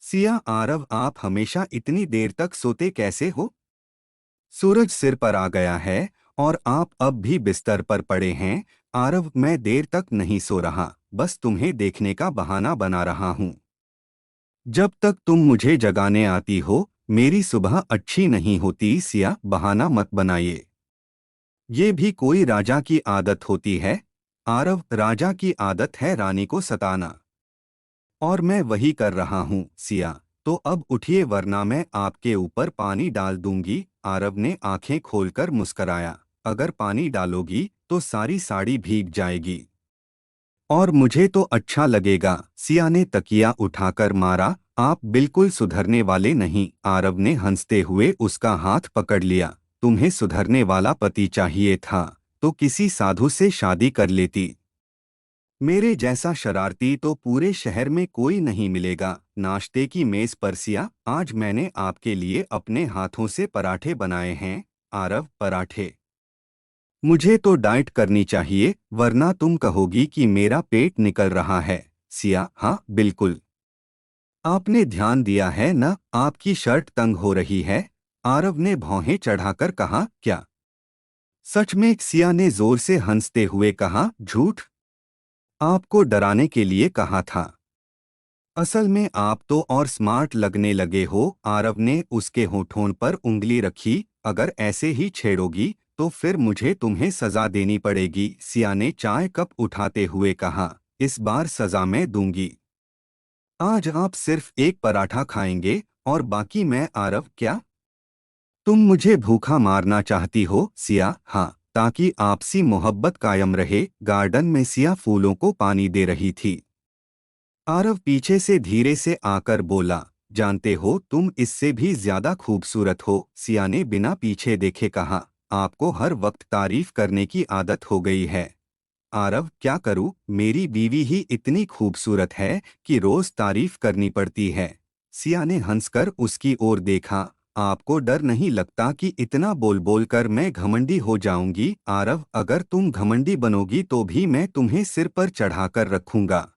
सिया आरव, आप हमेशा इतनी देर तक सोते कैसे हो? सूरज सिर पर आ गया है और आप अब भी बिस्तर पर पड़े हैं। आरव, मैं देर तक नहीं सो रहा, बस तुम्हें देखने का बहाना बना रहा हूँ। जब तक तुम मुझे जगाने आती हो, मेरी सुबह अच्छी नहीं होती। सिया, बहाना मत बनाइए। ये भी कोई राजा की आदत होती है? आरव, राजा की आदत है रानी को सताना। और मैं वही कर रहा हूँ। सिया, तो अब उठिए वरना मैं आपके ऊपर पानी डाल दूंगी। आरव ने आंखें खोलकर मुस्कराया। अगर पानी डालोगी तो सारी साड़ी भीग जाएगी। और मुझे तो अच्छा लगेगा। सिया ने तकिया उठाकर मारा। आप बिल्कुल सुधरने वाले नहीं। आरव ने हंसते हुए उसका हाथ पकड़ लिया। तुम्हें सुधरने वाला पति चाहिए था तो किसी साधु से शादी कर लेती। मेरे जैसा शरारती तो पूरे शहर में कोई नहीं मिलेगा। नाश्ते की मेज पर, सिया, आज मैंने आपके लिए अपने हाथों से पराठे बनाए हैं। आरव, पराठे? मुझे तो डाइट करनी चाहिए वरना तुम कहोगी कि मेरा पेट निकल रहा है। सिया, हाँ बिल्कुल। आपने ध्यान दिया है न, आपकी शर्ट तंग हो रही है। आरव ने भौहें चढ़ाकर कहा। क्या? सच में? सिया ने जोर से हंसते हुए कहा। झूठ? आपको डराने के लिए कहा था। असल में आप तो और स्मार्ट लगने लगे हो। आरव ने उसके होठों पर उंगली रखी। अगर ऐसे ही छेड़ोगी तो फिर मुझे तुम्हें सजा देनी पड़ेगी। सिया ने चाय कप उठाते हुए कहा। इस बार सजा मैं दूंगी। आज आप सिर्फ एक पराठा खाएंगे और बाकी मैं। आरव, क्या तुम मुझे भूखा मारना चाहती हो? सिया, हाँ, ताकि आपसी मोहब्बत कायम रहे। गार्डन में सिया फूलों को पानी दे रही थी। आरव पीछे से धीरे से आकर बोला। जानते हो, तुम इससे भी ज्यादा खूबसूरत हो। सिया ने बिना पीछे देखे कहा। आपको हर वक्त तारीफ करने की आदत हो गई है। आरव, क्या करूं, मेरी बीवी ही इतनी खूबसूरत है कि रोज तारीफ करनी पड़ती है। सिया ने हंसकर उसकी ओर देखा। आपको डर नहीं लगता कि इतना बोल बोल कर मैं घमंडी हो जाऊंगी? आरव, अगर तुम घमंडी बनोगी तो भी मैं तुम्हें सिर पर चढ़ाकर रखूंगा।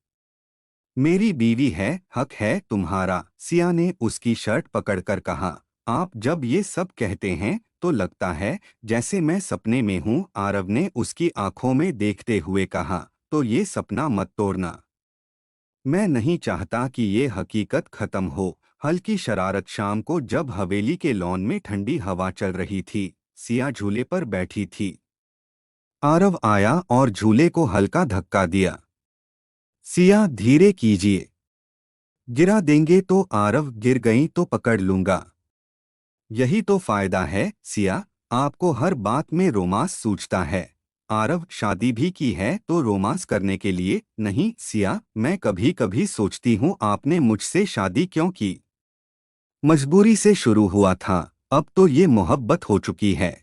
मेरी बीवी है, हक है तुम्हारा। सिया ने उसकी शर्ट पकड़कर कहा। आप जब ये सब कहते हैं तो लगता है जैसे मैं सपने में हूँ। आरव ने उसकी आंखों में देखते हुए कहा। तो ये सपना मत तोड़ना। मैं नहीं चाहता कि ये हकीकत खत्म हो। हल्की शरारत शाम को जब हवेली के लॉन में ठंडी हवा चल रही थी। सिया झूले पर बैठी थी। आरव आया और झूले को हल्का धक्का दिया। सिया, धीरे कीजिए। गिरा देंगे तो? आरव, गिर गई तो पकड़ लूंगा। यही तो फायदा है। सिया, आपको हर बात में रोमांस सूझता है। आरव, शादी भी की है तो रोमांस करने के लिए नहीं। सिया, मैं कभी कभी सोचती हूँ आपने मुझसे शादी क्यों की। मजबूरी से शुरू हुआ था, अब तो ये मोहब्बत हो चुकी है।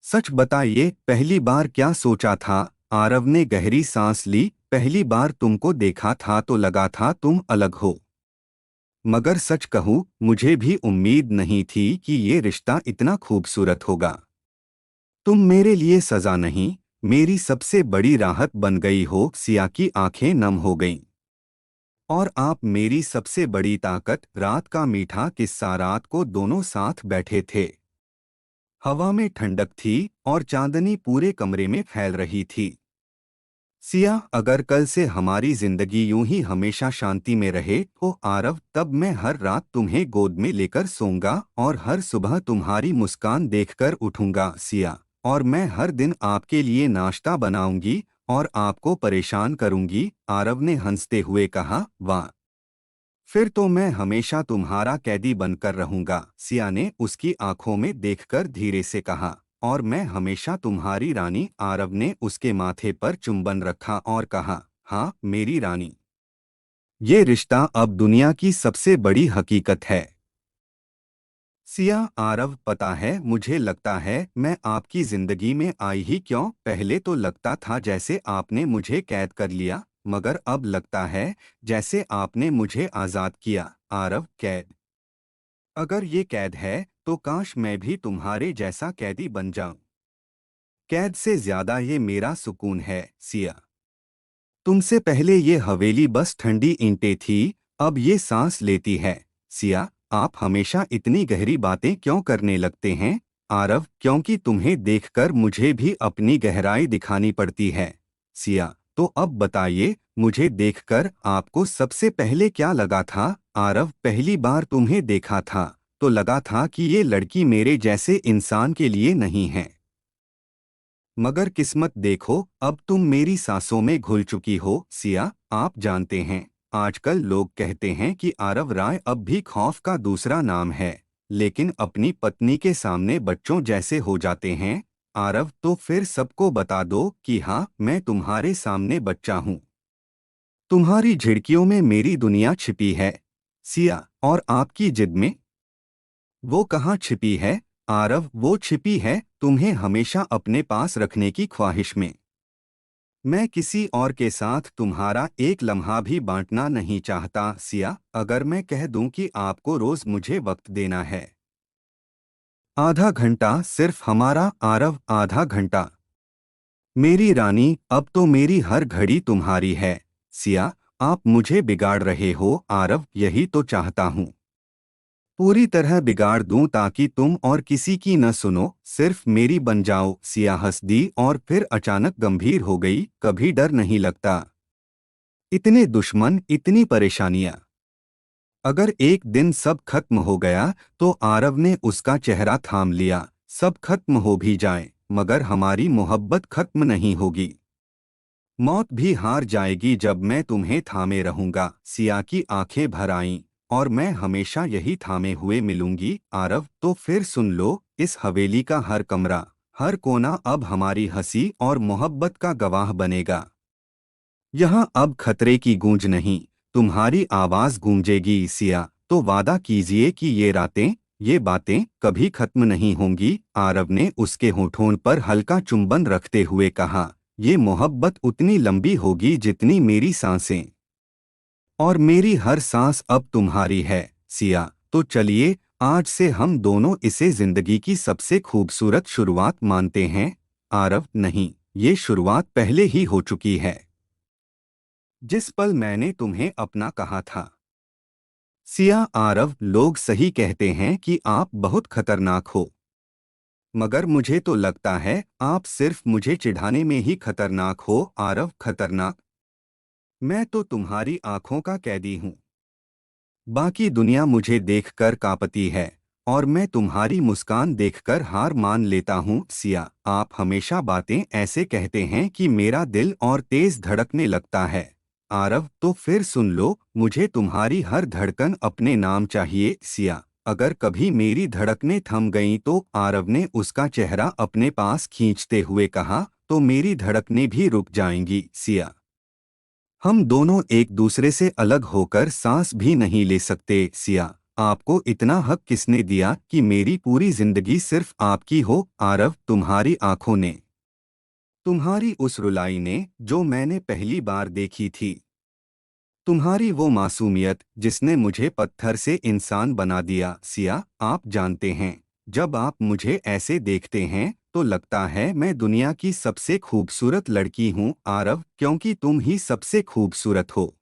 सच बताइए, पहली बार क्या सोचा था? आरव ने गहरी सांस ली। पहली बार तुमको देखा था तो लगा था तुम अलग हो। मगर सच कहूँ, मुझे भी उम्मीद नहीं थी कि ये रिश्ता इतना खूबसूरत होगा। तुम मेरे लिए सजा नहीं, मेरी सबसे बड़ी राहत बन गई हो। सिया की आंखें नम हो गईं। और आप मेरी सबसे बड़ी ताकत। रात का मीठा किस्सा। रात को दोनों साथ बैठे थे। हवा में ठंडक थी और चांदनी पूरे कमरे में फैल रही थी। सिया, अगर कल से हमारी जिंदगी यूं ही हमेशा शांति में रहे तो आरव, तब मैं हर रात तुम्हें गोद में लेकर सोऊंगा और हर सुबह तुम्हारी मुस्कान देखकर उठूंगा। सिया, और मैं हर दिन आपके लिए नाश्ता बनाऊंगी और आपको परेशान करूंगी। आरव ने हंसते हुए कहा। वाह, फिर तो मैं हमेशा तुम्हारा कैदी बनकर रहूंगा। सिया ने उसकी आंखों में देखकर धीरे से कहा। और मैं हमेशा तुम्हारी रानी। आरव ने उसके माथे पर चुंबन रखा और कहा। हाँ, मेरी रानी। ये रिश्ता अब दुनिया की सबसे बड़ी हकीकत है। सिया, आरव, पता है, मुझे लगता है मैं आपकी जिंदगी में आई ही क्यों। पहले तो लगता था जैसे आपने मुझे कैद कर लिया, मगर अब लगता है जैसे आपने मुझे आजाद किया। आरव, कैद? अगर ये कैद है तो काश मैं भी तुम्हारे जैसा कैदी बन जाऊं। कैद से ज्यादा ये मेरा सुकून है। सिया, तुमसे पहले ये हवेली बस ठंडी ईंटें थी, अब ये सांस लेती है। सिया, आप हमेशा इतनी गहरी बातें क्यों करने लगते हैं? आरव, क्योंकि तुम्हें देखकर मुझे भी अपनी गहराई दिखानी पड़ती है। सिया, तो अब बताइए, मुझे देखकर आपको सबसे पहले क्या लगा था? आरव, पहली बार तुम्हें देखा था तो लगा था कि ये लड़की मेरे जैसे इंसान के लिए नहीं है। मगर किस्मत देखो, अब तुम मेरी सांसों में घुल चुकी हो। सिया, आप जानते हैं, आजकल लोग कहते हैं कि आरव राय अब भी खौफ का दूसरा नाम है, लेकिन अपनी पत्नी के सामने बच्चों जैसे हो जाते हैं। आरव, तो फिर सबको बता दो कि हाँ, मैं तुम्हारे सामने बच्चा हूँ। तुम्हारी झिड़कियों में मेरी दुनिया छिपी है। सिया, और आपकी जिद में? वो कहाँ छिपी है? आरव, वो छिपी है तुम्हें हमेशा अपने पास रखने की ख्वाहिश में। मैं किसी और के साथ तुम्हारा एक लम्हा भी बांटना नहीं चाहता। सिया, अगर मैं कह दूं कि आपको रोज मुझे वक्त देना है, आधा घंटा सिर्फ हमारा। आरव, आधा घंटा? मेरी रानी, अब तो मेरी हर घड़ी तुम्हारी है। सिया, आप मुझे बिगाड़ रहे हो। आरव, यही तो चाहता हूँ, पूरी तरह बिगाड़ दूं ताकि तुम और किसी की न सुनो, सिर्फ मेरी बन जाओ। सिया हंस दी और फिर अचानक गंभीर हो गई। कभी डर नहीं लगता? इतने दुश्मन, इतनी परेशानियां। अगर एक दिन सब खत्म हो गया तो? आरव ने उसका चेहरा थाम लिया। सब खत्म हो भी जाए, मगर हमारी मोहब्बत खत्म नहीं होगी। मौत भी हार जाएगी जब मैं तुम्हें थामे रहूंगा। सिया की आंखें भर आईं, और मैं हमेशा यही थामे हुए मिलूंगी। आरव, तो फिर सुन लो, इस हवेली का हर कमरा, हर कोना अब हमारी हंसी और मोहब्बत का गवाह बनेगा। यहाँ अब खतरे की गूंज नहीं, तुम्हारी आवाज गूंजेगी। सिया, तो वादा कीजिए कि ये रातें, ये बातें कभी खत्म नहीं होंगी। आरव ने उसके होठों पर हल्का चुंबन रखते हुए कहा, ये मोहब्बत उतनी लंबी होगी जितनी मेरी सांसें, और मेरी हर सांस अब तुम्हारी है। सिया, तो चलिए, आज से हम दोनों इसे जिंदगी की सबसे खूबसूरत शुरुआत मानते हैं। आरव, नहीं, ये शुरुआत पहले ही हो चुकी है। जिस पल मैंने तुम्हें अपना कहा था। सिया, आरव, लोग सही कहते हैं कि आप बहुत खतरनाक हो, मगर मुझे तो लगता है आप सिर्फ मुझे चिढ़ाने में ही खतरनाक हो। आरव, खतरनाक? मैं तो तुम्हारी आंखों का कैदी हूँ। बाकी दुनिया मुझे देखकर कांपती है, और मैं तुम्हारी मुस्कान देखकर हार मान लेता हूँ। सिया, आप हमेशा बातें ऐसे कहते हैं कि मेरा दिल और तेज धड़कने लगता है। आरव, तो फिर सुन लो, मुझे तुम्हारी हर धड़कन अपने नाम चाहिए। सिया, अगर कभी मेरी धड़कनें थम गईं तो? आरव ने उसका चेहरा अपने पास खींचते हुए कहा, तो मेरी धड़कनें भी रुक जाएंगी। सिया, हम दोनों एक दूसरे से अलग होकर सांस भी नहीं ले सकते। सिया, आपको इतना हक किसने दिया कि मेरी पूरी जिंदगी सिर्फ आपकी हो? आरव, तुम्हारी आंखों ने, तुम्हारी उस रुलाई ने जो मैंने पहली बार देखी थी, तुम्हारी वो मासूमियत जिसने मुझे पत्थर से इंसान बना दिया। सिया, आप जानते हैं, जब आप मुझे ऐसे देखते हैं तो लगता है मैं दुनिया की सबसे खूबसूरत लड़की हूँ। आरव, क्योंकि तुम ही सबसे खूबसूरत हो।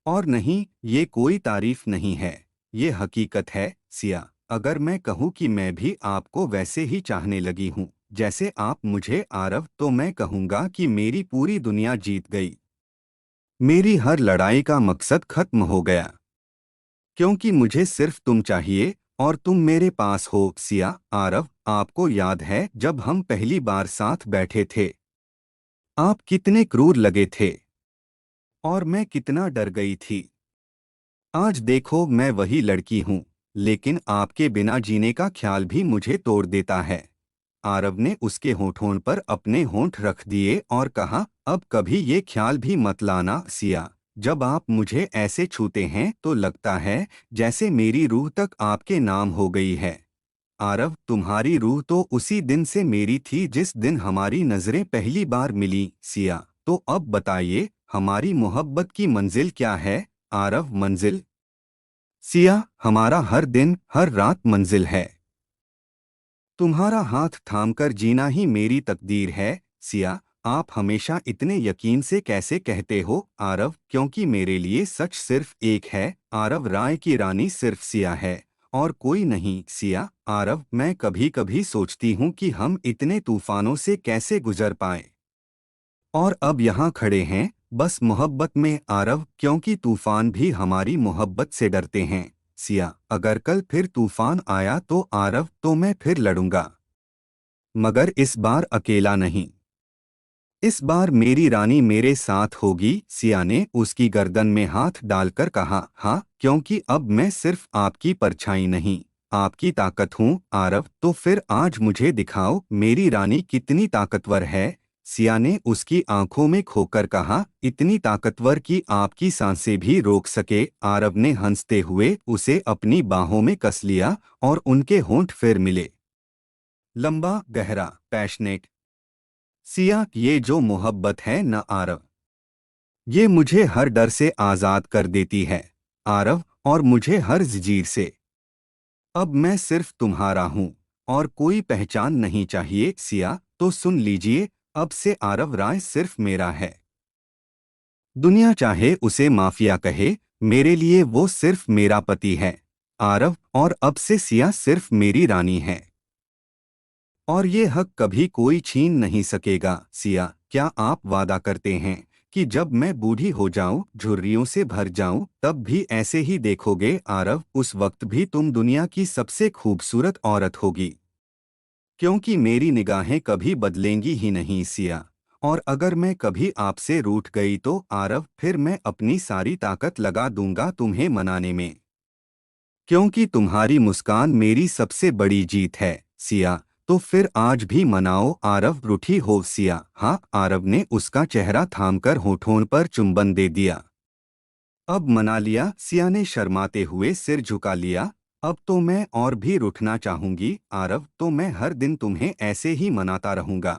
और नहीं, ये कोई तारीफ नहीं है, ये हकीकत है। सिया, अगर मैं कहूँ कि मैं भी आपको वैसे ही चाहने लगी हूँ जैसे आप मुझे, आरव, तो मैं कहूँगा कि मेरी पूरी दुनिया जीत गई। मेरी हर लड़ाई का मकसद खत्म हो गया, क्योंकि मुझे सिर्फ तुम चाहिए, और तुम मेरे पास हो। सिया, आरव, आपको याद है जब हम पहली बार साथ बैठे थे, आप कितने क्रूर लगे थे, और मैं कितना डर गई थी। आज देखो, मैं वही लड़की हूँ, लेकिन आपके बिना जीने का ख्याल भी मुझे तोड़ देता है। आरव ने उसके होठों पर अपने होंठ रख दिए और कहा, अब कभी ये ख्याल भी मत लाना। सिया, जब आप मुझे ऐसे छूते हैं तो लगता है जैसे मेरी रूह तक आपके नाम हो गई है। आरव, तुम्हारी रूह तो उसी दिन से मेरी थी जिस दिन हमारी नजरें पहली बार मिली। सिया, तो अब बताइए, हमारी मोहब्बत की मंजिल क्या है? आरव, मंजिल? सिया, हमारा हर दिन, हर रात मंजिल है। तुम्हारा हाथ थामकर जीना ही मेरी तकदीर है। सिया, आप हमेशा इतने यकीन से कैसे कहते हो आरव? क्योंकि मेरे लिए सच सिर्फ एक है आरव, राय की रानी सिर्फ सिया है और कोई नहीं। सिया, आरव, मैं कभी कभी सोचती हूँ कि हम इतने तूफानों से कैसे गुजर पाए और अब यहाँ खड़े हैं बस मोहब्बत में आरव, क्योंकि तूफान भी हमारी मोहब्बत से डरते हैं। सिया, अगर कल फिर तूफान आया तो आरव, तो मैं फिर लड़ूंगा, मगर इस बार अकेला नहीं। इस बार मेरी रानी मेरे साथ होगी। सिया ने उसकी गर्दन में हाथ डालकर कहा, हाँ, क्योंकि अब मैं सिर्फ आपकी परछाई नहीं, आपकी ताकत हूँ आरव। तो फिर आज मुझे दिखाओ मेरी रानी कितनी ताकतवर है। सिया ने उसकी आंखों में खोकर कहा, इतनी ताकतवर कि आपकी सांसें भी रोक सके। आरव ने हंसते हुए उसे अपनी बाहों में कस लिया और उनके होंठ फिर मिले, लंबा, गहरा, पैशनेट। सिया, ये जो मोहब्बत है न आरव, ये मुझे हर डर से आज़ाद कर देती है आरव, और मुझे हर जंजीर से। अब मैं सिर्फ तुम्हारा हूँ और कोई पहचान नहीं चाहिए। सिया, तो सुन लीजिए, अब से आरव राय सिर्फ मेरा है। दुनिया चाहे उसे माफिया कहे, मेरे लिए वो सिर्फ मेरा पति है आरव, और अब से सिया सिर्फ मेरी रानी है और ये हक कभी कोई छीन नहीं सकेगा। सिया, क्या आप वादा करते हैं कि जब मैं बूढ़ी हो जाऊं, झुर्रियों से भर जाऊं, तब भी ऐसे ही देखोगे आरव? उस वक्त भी तुम दुनिया की सबसे खूबसूरत औरत होगी, क्योंकि मेरी निगाहें कभी बदलेंगी ही नहीं। सिया, और अगर मैं कभी आपसे रूठ गई तो आरव, फिर मैं अपनी सारी ताकत लगा दूंगा तुम्हें मनाने में, क्योंकि तुम्हारी मुस्कान मेरी सबसे बड़ी जीत है। सिया, तो फिर आज भी मनाओ आरव, रूठी हो? सिया, हाँ। आरव ने उसका चेहरा थामकर होठों पर चुंबन दे दिया। अब मना लिया। सिया ने शर्माते हुए सिर झुका लिया। अब तो मैं और भी रूठना चाहूंगी आरव, तो मैं हर दिन तुम्हें ऐसे ही मनाता रहूंगा,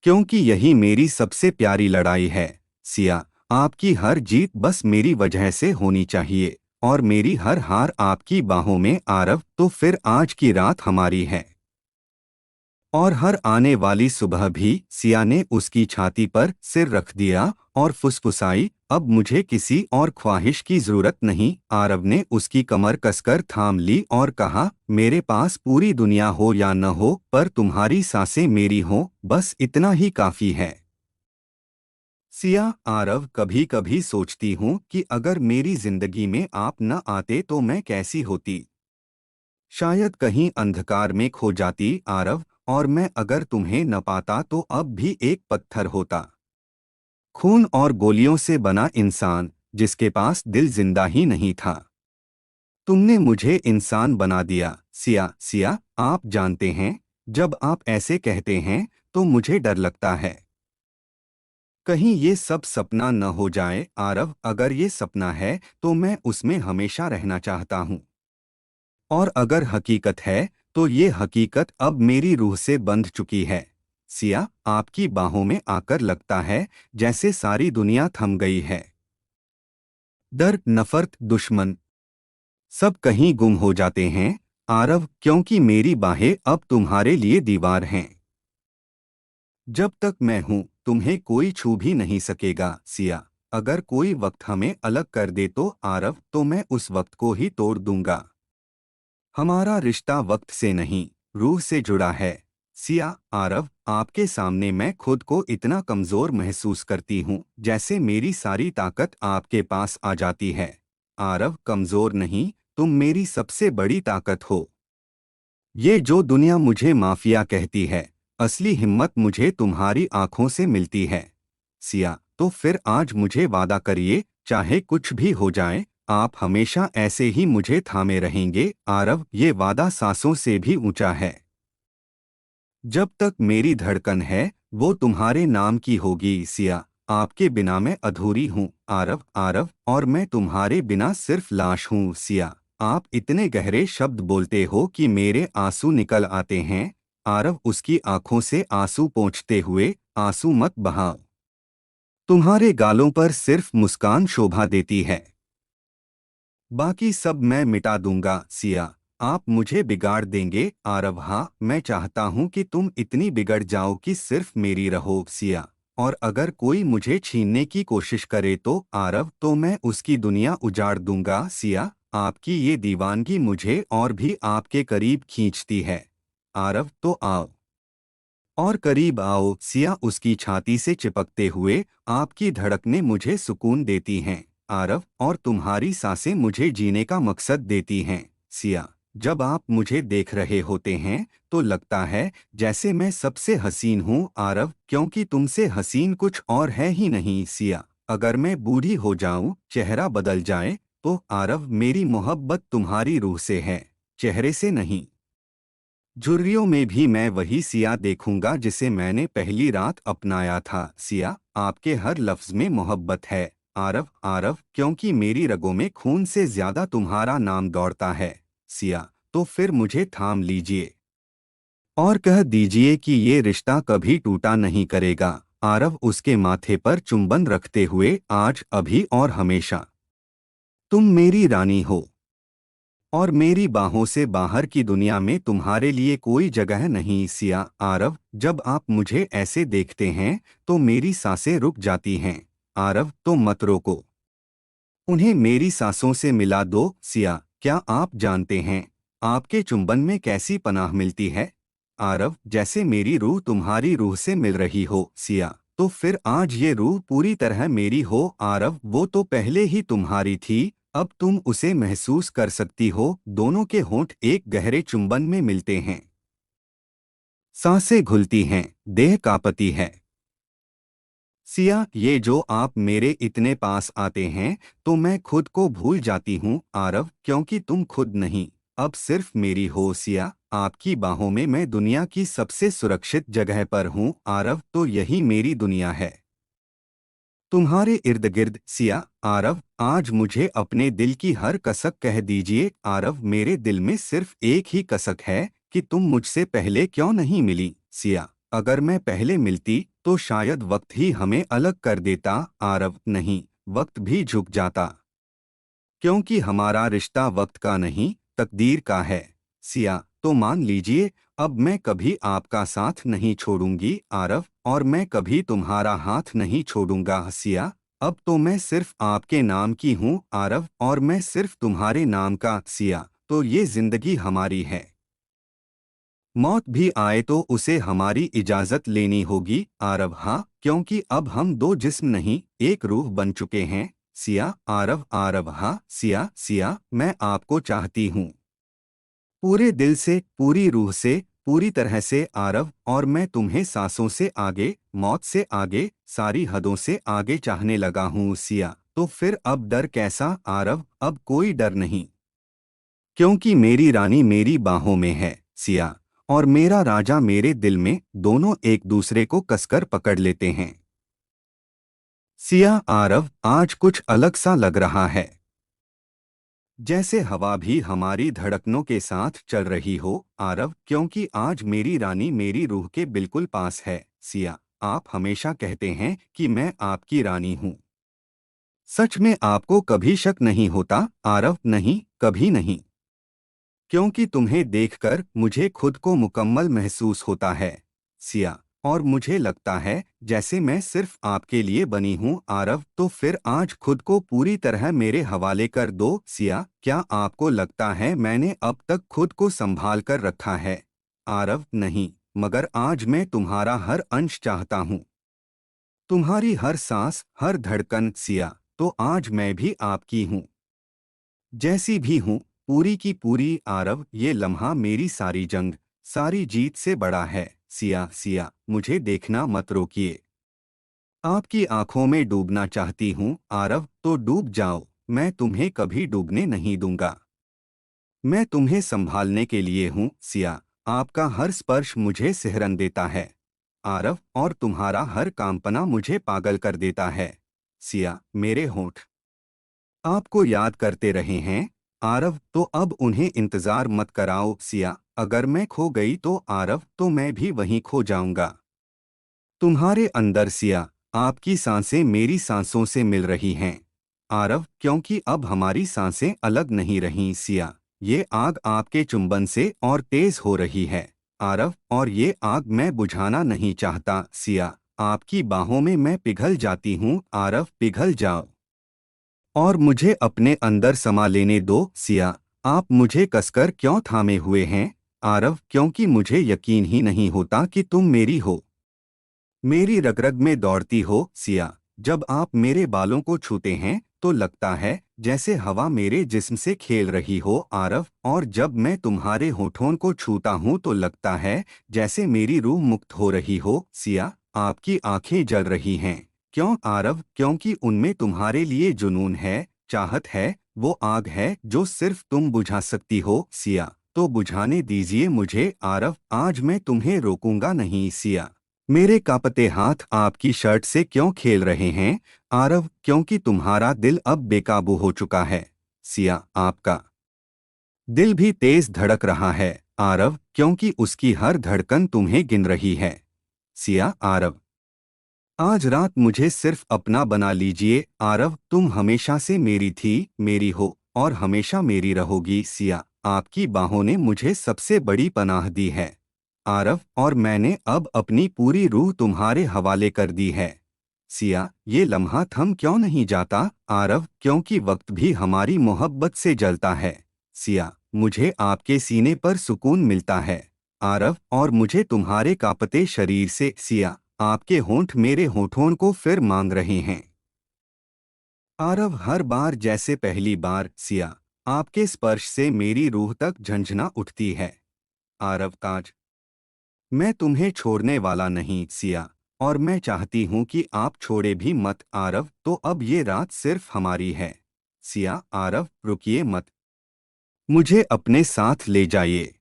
क्योंकि यही मेरी सबसे प्यारी लड़ाई है। सिया, आपकी हर जीत बस मेरी वजह से होनी चाहिए और मेरी हर हार आपकी बाहों में आरव। तो फिर आज की रात हमारी है और हर आने वाली सुबह भी। सिया ने उसकी छाती पर सिर रख दिया और फुसफुसाई, अब मुझे किसी और ख्वाहिश की जरूरत नहीं। आरव ने उसकी कमर कसकर थाम ली और कहा, मेरे पास पूरी दुनिया हो या न हो, पर तुम्हारी सांसें मेरी हों, बस इतना ही काफी है। सिया, आरव, कभी कभी सोचती हूँ कि अगर मेरी जिंदगी में आप न आते तो मैं कैसी होती। शायद कहीं अंधकार में खो जाती आरव, और मैं अगर तुम्हें न पाता तो अब भी एक पत्थर होता, खून और गोलियों से बना इंसान जिसके पास दिल जिंदा ही नहीं था। तुमने मुझे इंसान बना दिया। सिया, सिया, आप जानते हैं, जब आप ऐसे कहते हैं तो मुझे डर लगता है, कहीं ये सब सपना न हो जाए आरव। अगर ये सपना है तो मैं उसमें हमेशा रहना चाहता हूँ, और अगर हकीकत है तो ये हकीकत अब मेरी रूह से बंध चुकी है। सिया, आपकी बाहों में आकर लगता है जैसे सारी दुनिया थम गई है। डर, नफरत, दुश्मन सब कहीं गुम हो जाते हैं आरव, क्योंकि मेरी बाहें अब तुम्हारे लिए दीवार हैं। जब तक मैं हूं तुम्हें कोई छू भी नहीं सकेगा। सिया, अगर कोई वक्त हमें अलग कर दे तो आरव, तो मैं उस वक्त को ही तोड़ दूंगा। हमारा रिश्ता वक्त से नहीं, रूह से जुड़ा है। सिया, आरव, आपके सामने मैं खुद को इतना कमजोर महसूस करती हूँ जैसे मेरी सारी ताकत आपके पास आ जाती है। आरव, कमजोर नहीं, तुम मेरी सबसे बड़ी ताकत हो। ये जो दुनिया मुझे माफिया कहती है, असली हिम्मत मुझे तुम्हारी आंखों से मिलती है। सिया, तो फिर आज मुझे वादा करिए, चाहे कुछ भी हो जाए, आप हमेशा ऐसे ही मुझे थामे रहेंगे। आरव, ये वादा सांसों से भी ऊंचा है। जब तक मेरी धड़कन है वो तुम्हारे नाम की होगी। सिया, आपके बिना मैं अधूरी हूँ आरव, आरव, और मैं तुम्हारे बिना सिर्फ लाश हूँ। सिया, आप इतने गहरे शब्द बोलते हो कि मेरे आंसू निकल आते हैं। आरव उसकी आंखों से आंसू पोंछते हुए, आंसू मत बहाओ, तुम्हारे गालों पर सिर्फ मुस्कान शोभा देती है, बाकी सब मैं मिटा दूंगा। सिया, आप मुझे बिगाड़ देंगे आरव। हाँ, मैं चाहता हूँ कि तुम इतनी बिगड़ जाओ कि सिर्फ मेरी रहो सिया। और अगर कोई मुझे छीनने की कोशिश करे तो आरव, तो मैं उसकी दुनिया उजाड़ दूंगा सिया। आपकी ये दीवानगी मुझे और भी आपके करीब खींचती है आरव, तो आओ और करीब आओ सिया। उसकी छाती से चिपकते हुए, आपकी धड़कनें मुझे सुकून देती हैं आरव, और तुम्हारी सांसें मुझे जीने का मकसद देती हैं सिया। जब आप मुझे देख रहे होते हैं तो लगता है जैसे मैं सबसे हसीन हूँ आरव, क्योंकि तुमसे हसीन कुछ और है ही नहीं सिया। अगर मैं बूढ़ी हो जाऊं, चेहरा बदल जाए, तो आरव मेरी मोहब्बत तुम्हारी रूह से है, चेहरे से नहीं। झुर्रियों में भी मैं वही सिया देखूंगा जिसे मैंने पहली रात अपनाया था सिया। आपके हर लफ्ज में मोहब्बत है आरव आरव, क्योंकि मेरी रगों में खून से ज्यादा तुम्हारा नाम दौड़ता है सिया। तो फिर मुझे थाम लीजिए और कह दीजिए कि ये रिश्ता कभी टूटा नहीं करेगा आरव, उसके माथे पर चुंबन रखते हुए। आज, अभी और हमेशा तुम मेरी रानी हो और मेरी बाहों से बाहर की दुनिया में तुम्हारे लिए कोई जगह नहीं सिया। आरव, जब आप मुझे ऐसे देखते हैं तो मेरी सांसें रुक जाती हैं आरव, तो मत रोको, उन्हें मेरी सांसों से मिला दो सिया। क्या आप जानते हैं आपके चुंबन में कैसी पनाह मिलती है आरव, जैसे मेरी रूह तुम्हारी रूह से मिल रही हो सिया। तो फिर आज ये रूह पूरी तरह मेरी हो आरव। वो तो पहले ही तुम्हारी थी, अब तुम उसे महसूस कर सकती हो। दोनों के होंठ एक गहरे चुंबन में मिलते हैं, सांसें घुलती हैं, देह कांपती है सिया। ये जो आप मेरे इतने पास आते हैं तो मैं खुद को भूल जाती हूँ आरव, क्योंकि तुम खुद नहीं, अब सिर्फ मेरी हो सिया। आपकी बाहों में मैं दुनिया की सबसे सुरक्षित जगह पर हूँ आरव, तो यही मेरी दुनिया है, तुम्हारे इर्द गिर्द सिया। आरव, आज मुझे अपने दिल की हर कसक कह दीजिए आरव। मेरे दिल में सिर्फ एक ही कसक है कि तुम मुझसे पहले क्यों नहीं मिली सिया। अगर मैं पहले मिलती तो शायद वक्त ही हमें अलग कर देता आरव। नहीं, वक्त भी झुक जाता, क्योंकि हमारा रिश्ता वक्त का नहीं, तकदीर का है सिया। तो मान लीजिए, अब मैं कभी आपका साथ नहीं छोड़ूंगी आरव, और मैं कभी तुम्हारा हाथ नहीं छोड़ूंगा सिया। अब तो मैं सिर्फ आपके नाम की हूँ आरव, और मैं सिर्फ तुम्हारे नाम का सिया। तो ये जिंदगी हमारी है, मौत भी आए तो उसे हमारी इजाजत लेनी होगी आरव। हाँ, क्योंकि अब हम दो जिस्म नहीं, एक रूह बन चुके हैं सिया। आरव आरव, हाँ सिया सिया, मैं आपको चाहती हूँ पूरे दिल से, पूरी रूह से, पूरी तरह से आरव। और मैं तुम्हें सांसों से आगे, मौत से आगे, सारी हदों से आगे चाहने लगा हूँ सिया। तो फिर अब डर कैसा आरव, अब कोई डर नहीं, क्योंकि मेरी रानी मेरी बाहों में है सिया, और मेरा राजा मेरे दिल में। दोनों एक दूसरे को कसकर पकड़ लेते हैं सिया। आरव, आज कुछ अलग सा लग रहा है, जैसे हवा भी हमारी धड़कनों के साथ चल रही हो आरव, क्योंकि आज मेरी रानी मेरी रूह के बिल्कुल पास है सिया। आप हमेशा कहते हैं कि मैं आपकी रानी हूँ, सच में आपको कभी शक नहीं होता आरव? नहीं, कभी नहीं, क्योंकि तुम्हें देखकर मुझे खुद को मुकम्मल महसूस होता है सिया। और मुझे लगता है जैसे मैं सिर्फ आपके लिए बनी हूँ आरव। तो फिर आज खुद को पूरी तरह मेरे हवाले कर दो सिया। क्या आपको लगता है मैंने अब तक खुद को संभाल कर रखा है आरव? नहीं, मगर आज मैं तुम्हारा हर अंश चाहता हूँ, तुम्हारी हर सांस, हर धड़कन सिया। तो आज मैं भी आपकी हूँ, जैसी भी हूँ, पूरी की पूरी आरव। ये लम्हा मेरी सारी जंग, सारी जीत से बड़ा है सिया सिया। मुझे देखना मत रोकिए, आपकी आंखों में डूबना चाहती हूँ आरव, तो डूब जाओ, मैं तुम्हें कभी डूबने नहीं दूंगा। मैं तुम्हें संभालने के लिए हूँ सिया। आपका हर स्पर्श मुझे सिहरन देता है आरव, और तुम्हारा हर कांपना मुझे पागल कर देता है सिया। मेरे होंठ आपको याद करते रहे हैं आरव, तो अब उन्हें इंतजार मत कराओ सिया। अगर मैं खो गई तो आरव, तो मैं भी वहीं खो जाऊंगा तुम्हारे अंदर सिया। आपकी सांसें मेरी सांसों से मिल रही हैं आरव, क्योंकि अब हमारी सांसें अलग नहीं रहीं सिया। ये आग आपके चुंबन से और तेज हो रही है, आरव, और ये आग मैं बुझाना नहीं चाहता, सिया। आपकी बाहों में मैं पिघल जाती हूँ, आरव, पिघल जाओ और मुझे अपने अंदर समा लेने दो, सिया। आप मुझे कसकर क्यों थामे हुए हैं, आरव? क्योंकि मुझे यकीन ही नहीं होता कि तुम मेरी हो, मेरी रग-रग में दौड़ती हो, सिया। जब आप मेरे बालों को छूते हैं तो लगता है जैसे हवा मेरे जिस्म से खेल रही हो, आरव, और जब मैं तुम्हारे होठों को छूता हूँ तो लगता है जैसे मेरी रूह मुक्त हो रही हो, सिया। आपकी आंखें जल रही हैं। क्यों, आरव? क्योंकि उनमें तुम्हारे लिए जुनून है, चाहत है, वो आग है जो सिर्फ तुम बुझा सकती हो, सिया। तो बुझाने दीजिए मुझे, आरव, आज मैं तुम्हें रोकूंगा नहीं, सिया। मेरे कांपते हाथ आपकी शर्ट से क्यों खेल रहे हैं, आरव? क्योंकि तुम्हारा दिल अब बेकाबू हो चुका है, सिया। आपका दिल भी तेज धड़क रहा है, आरव, क्योंकि उसकी हर धड़कन तुम्हें गिन रही है, सिया। आरव, आज रात मुझे सिर्फ अपना बना लीजिए, आरव। तुम हमेशा से मेरी थी, मेरी हो और हमेशा मेरी रहोगी, सिया। आपकी बाहों ने मुझे सबसे बड़ी पनाह दी है, आरव, और मैंने अब अपनी पूरी रूह तुम्हारे हवाले कर दी है, सिया। ये लम्हा थम क्यों नहीं जाता, आरव? क्योंकि वक्त भी हमारी मोहब्बत से जलता है, सिया। मुझे आपके सीने पर सुकून मिलता है, आरव, और मुझे तुम्हारे कांपते शरीर से, सिया। आपके होंठ मेरे होठों को फिर मांग रहे हैं, आरव, हर बार जैसे पहली बार, सिया। आपके स्पर्श से मेरी रूह तक झंझना उठती है, आरव। ताज, मैं तुम्हें छोड़ने वाला नहीं, सिया, और मैं चाहती हूँ कि आप छोड़े भी मत, आरव। तो अब ये रात सिर्फ हमारी है, सिया। आरव, रुकिए मत, मुझे अपने साथ ले जाइए,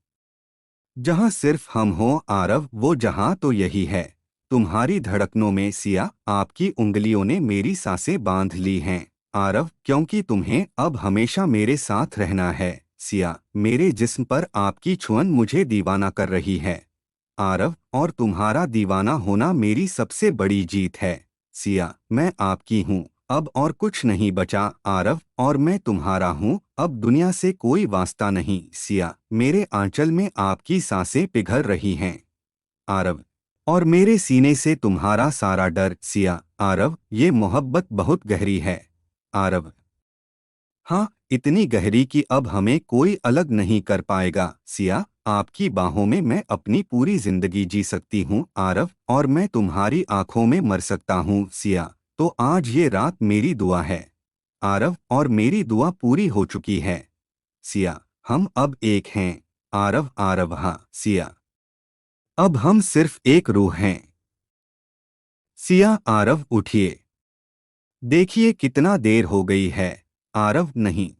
जहाँ सिर्फ हम हो, आरव। वो जहाँ तो यही है, तुम्हारी धड़कनों में, सिया। आपकी उंगलियों ने मेरी सांसें बांध ली हैं, आरव, क्योंकि तुम्हें अब हमेशा मेरे साथ रहना है, सिया। मेरे जिस्म पर आपकी छुअन मुझे दीवाना कर रही है, आरव, और तुम्हारा दीवाना होना मेरी सबसे बड़ी जीत है, सिया। मैं आपकी हूँ, अब और कुछ नहीं बचा, आरव, और मैं तुम्हारा हूँ, अब दुनिया से कोई वास्ता नहीं, सिया। मेरे आंचल में आपकी सांसें पिघल रही हैं, आरव, और मेरे सीने से तुम्हारा सारा डर, सिया। आरव, ये मोहब्बत बहुत गहरी है, आरव। हाँ, इतनी गहरी कि अब हमें कोई अलग नहीं कर पाएगा, सिया। आपकी बाहों में मैं अपनी पूरी जिंदगी जी सकती हूँ, आरव, और मैं तुम्हारी आंखों में मर सकता हूँ, सिया। तो आज ये रात मेरी दुआ है, आरव, और मेरी दुआ पूरी हो चुकी है, सिया। हम अब एक हैं, आरव। आरव, हाँ, सिया। अब हम सिर्फ एक रूह हैं, सिया। आरव, उठिए, देखिए कितना देर हो गई है, आरव। नहीं,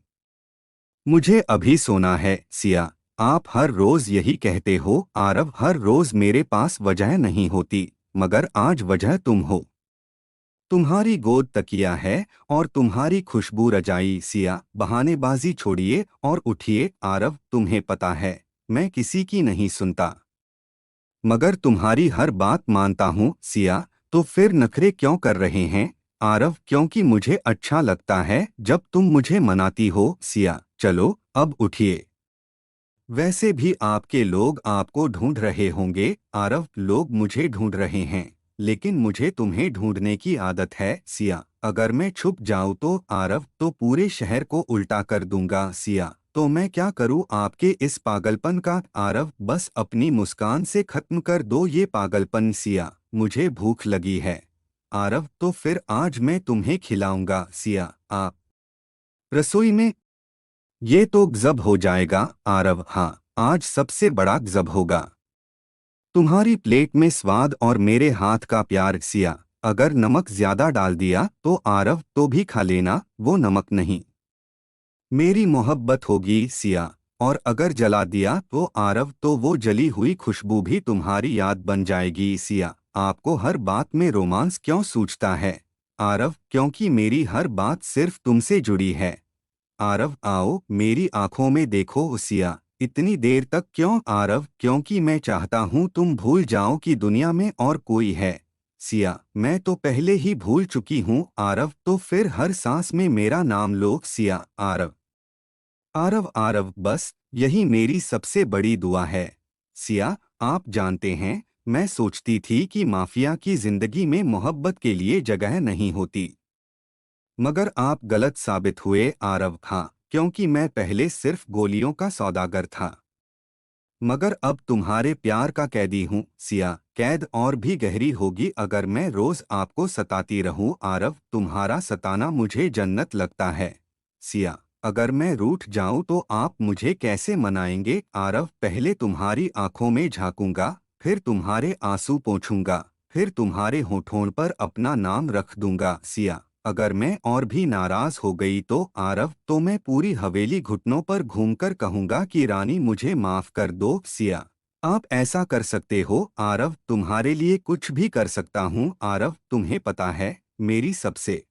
मुझे अभी सोना है, सिया। आप हर रोज यही कहते हो, आरव। हर रोज मेरे पास वजह नहीं होती, मगर आज वजह तुम हो। तुम्हारी गोद तकिया है और तुम्हारी खुशबू रजाई, सिया। बहानेबाजी छोड़िए और उठिए, आरव। तुम्हें पता है मैं किसी की नहीं सुनता, मगर तुम्हारी हर बात मानता हूँ, सिया। तो फिर नखरे क्यों कर रहे हैं, आरव? क्योंकि मुझे अच्छा लगता है जब तुम मुझे मनाती हो, सिया। चलो अब उठिए, वैसे भी आपके लोग आपको ढूंढ रहे होंगे, आरव। लोग मुझे ढूंढ रहे हैं, लेकिन मुझे तुम्हें ढूंढने की आदत है, सिया। अगर मैं छुप जाऊं तो, आरव, तो पूरे शहर को उल्टा कर दूंगा, सिया। तो मैं क्या करूं आपके इस पागलपन का, आरव? बस अपनी मुस्कान से खत्म कर दो ये पागलपन, सिया। मुझे भूख लगी है, आरव, तो फिर आज मैं तुम्हें खिलाऊंगा, सिया। आप रसोई में, ये तो गजब हो जाएगा, आरव। हाँ, आज सबसे बड़ा गजब होगा, तुम्हारी प्लेट में स्वाद और मेरे हाथ का प्यार, सिया। अगर नमक ज्यादा डाल दिया तो, आरव, तो भी खा लेना, वो नमक नहीं, मेरी मोहब्बत होगी, सिया। और अगर जला दिया तो, आरव, तो वो जली हुई खुशबू भी तुम्हारी याद बन जाएगी, सिया। आपको हर बात में रोमांस क्यों सूझता है, आरव? क्योंकि मेरी हर बात सिर्फ तुमसे जुड़ी है, आरव। आओ मेरी आंखों में देखो, सिया। इतनी देर तक क्यों, आरव? क्योंकि मैं चाहता हूँ तुम भूल जाओ कि दुनिया में और कोई है, सिया। मैं तो पहले ही भूल चुकी हूँ, आरव। तो फिर हर सांस में मेरा नाम लो, सिया। आरव, आरव आरव बस यही मेरी सबसे बड़ी दुआ है। सिया, आप जानते हैं, मैं सोचती थी कि माफिया की जिंदगी में मोहब्बत के लिए जगह नहीं होती। मगर आप गलत साबित हुए आरव खां, क्योंकि मैं पहले सिर्फ गोलियों का सौदागर था। मगर अब तुम्हारे प्यार का कैदी हूँ सिया। कैद और भी गहरी होगी अगर मैं रोज आपको सताती रहूं आरव। तुम्हारा सताना मुझे जन्नत लगता है। सिया, अगर मैं रूठ जाऊं तो आप मुझे कैसे मनाएंगे आरव। पहले तुम्हारी आंखों में झांकूंगा, फिर तुम्हारे आंसू पोंछूंगा, फिर तुम्हारे होठों पर अपना नाम रख दूंगा। सिया, अगर मैं और भी नाराज हो गई तो आरव, तो मैं पूरी हवेली घुटनों पर घूमकर कहूंगा कि रानी मुझे माफ कर दो। सिया, आप ऐसा कर सकते हो आरव। तुम्हारे लिए कुछ भी कर सकता हूँ आरव। तुम्हें पता है मेरी सबसे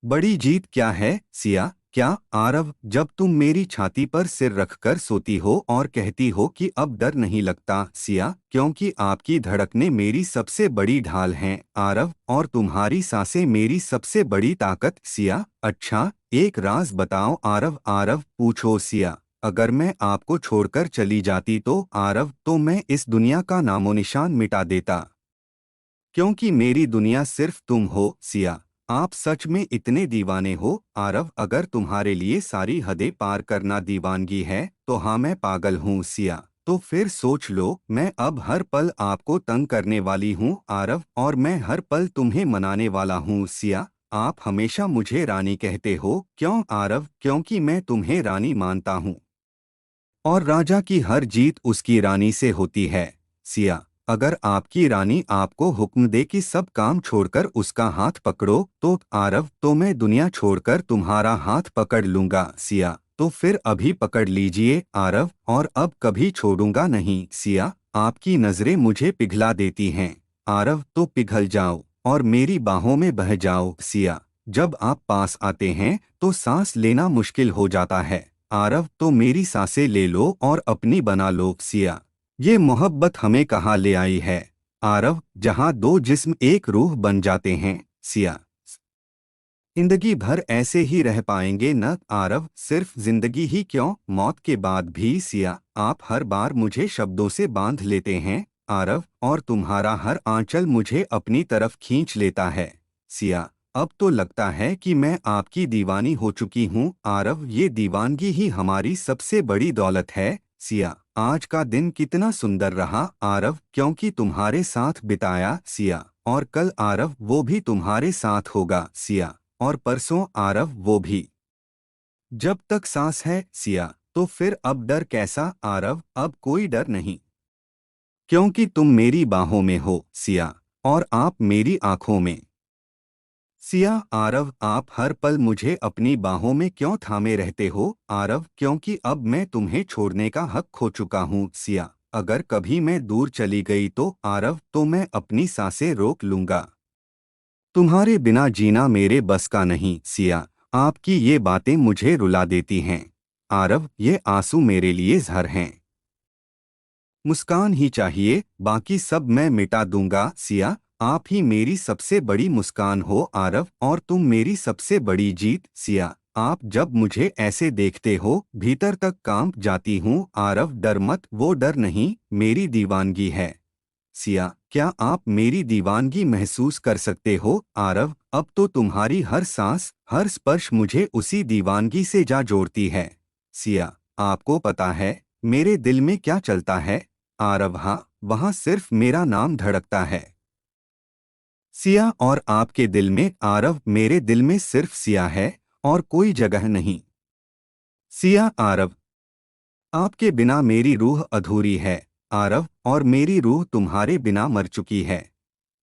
बड़ी जीत क्या है सिया? क्या आरव, जब तुम मेरी छाती पर सिर रखकर सोती हो और कहती हो कि अब डर नहीं लगता सिया, क्योंकि आपकी धड़कनें मेरी सबसे बड़ी ढाल हैं आरव, और तुम्हारी सांसें मेरी सबसे बड़ी ताकत। सिया, अच्छा एक राज बताओ आरव। आरव, पूछो सिया। अगर मैं आपको छोड़कर चली जाती तो आरव, तो मैं इस दुनिया का नामोनिशान मिटा देता, क्योंकि मेरी दुनिया सिर्फ तुम हो। सिया, आप सच में इतने दीवाने हो आरव। अगर तुम्हारे लिए सारी हदें पार करना दीवानगी है तो हाँ, मैं पागल हूँ सिया। तो फिर सोच लो, मैं अब हर पल आपको तंग करने वाली हूँ आरव, और मैं हर पल तुम्हें मनाने वाला हूँ सिया। आप हमेशा मुझे रानी कहते हो, क्यों आरव? क्योंकि मैं तुम्हें रानी मानता हूँ, और राजा की हर जीत उसकी रानी से होती है। सिया, अगर आपकी रानी आपको हुक्म दे कि सब काम छोड़कर उसका हाथ पकड़ो तो आरव, तो मैं दुनिया छोड़कर तुम्हारा हाथ पकड़ लूंगा। सिया, तो फिर अभी पकड़ लीजिए आरव, और अब कभी छोड़ूंगा नहीं। सिया, आपकी नजरें मुझे पिघला देती हैं आरव, तो पिघल जाओ और मेरी बाहों में बह जाओ। सिया, जब आप पास आते हैं तो सांस लेना मुश्किल हो जाता है आरव, तो मेरी सांसें ले लो और अपनी बना लो। सिया, ये मोहब्बत हमें कहाँ ले आई है आरव, जहाँ दो जिस्म एक रूह बन जाते हैं। सिया, जिंदगी भर ऐसे ही रह पाएंगे न आरव? सिर्फ जिंदगी ही क्यों, मौत के बाद भी। सिया, आप हर बार मुझे शब्दों से बांध लेते हैं आरव, और तुम्हारा हर आंचल मुझे अपनी तरफ खींच लेता है। सिया, अब तो लगता है कि मैं आपकी दीवानी हो चुकी हूँ आरव। ये दीवानगी ही हमारी सबसे बड़ी दौलत है। सिया, आज का दिन कितना सुंदर रहा आरव, क्योंकि तुम्हारे साथ बिताया। सिया, और कल आरव वो भी तुम्हारे साथ होगा। सिया, और परसों आरव वो भी, जब तक सांस है। सिया, तो फिर अब डर कैसा आरव? अब कोई डर नहीं, क्योंकि तुम मेरी बाहों में हो। सिया, और आप मेरी आंखों में। सिया, आरव, आप हर पल मुझे अपनी बाहों में क्यों थामे रहते हो आरव? क्योंकि अब मैं तुम्हें छोड़ने का हक खो चुका हूँ। सिया, अगर कभी मैं दूर चली गई तो आरव, तो मैं अपनी सांसें रोक लूंगा। तुम्हारे बिना जीना मेरे बस का नहीं। सिया, आपकी ये बातें मुझे रुला देती हैं आरव। ये आंसू मेरे लिए जहर हैं। मुस्कान ही चाहिए, बाकी सब मैं मिटा दूंगा। सिया, आप ही मेरी सबसे बड़ी मुस्कान हो आरव, और तुम मेरी सबसे बड़ी जीत। सिया, आप जब मुझे ऐसे देखते हो भीतर तक कांप जाती हूँ आरव। डर मत, वो डर नहीं, मेरी दीवानगी है। सिया, क्या आप मेरी दीवानगी महसूस कर सकते हो आरव? अब तो तुम्हारी हर सांस, हर स्पर्श मुझे उसी दीवानगी से जा जोड़ती है। सिया, आपको पता है मेरे दिल में क्या चलता है आरव? हाँ, वहाँ सिर्फ मेरा नाम धड़कता है। सिया, और आपके दिल में आरव, मेरे दिल में सिर्फ सिया है और कोई जगह नहीं। सिया, आरव, आपके बिना मेरी रूह अधूरी है आरव, और मेरी रूह तुम्हारे बिना मर चुकी है।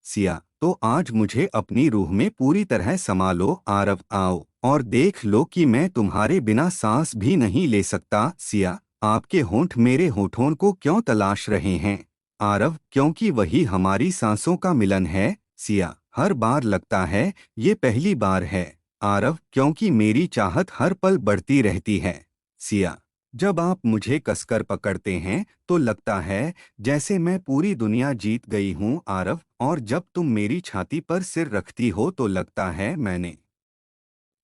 सिया, तो आज मुझे अपनी रूह में पूरी तरह समा लो आरव। आओ और देख लो कि मैं तुम्हारे बिना सांस भी नहीं ले सकता। सिया, आपके होंठ मेरे होठों को क्यों तलाश रहे हैं आरव? क्योंकि वही हमारी सांसों का मिलन है। सिया, हर बार लगता है ये पहली बार है आरव, क्योंकि मेरी चाहत हर पल बढ़ती रहती है। सिया, जब आप मुझे कसकर पकड़ते हैं तो लगता है जैसे मैं पूरी दुनिया जीत गई हूँ आरव, और जब तुम मेरी छाती पर सिर रखती हो तो लगता है मैंने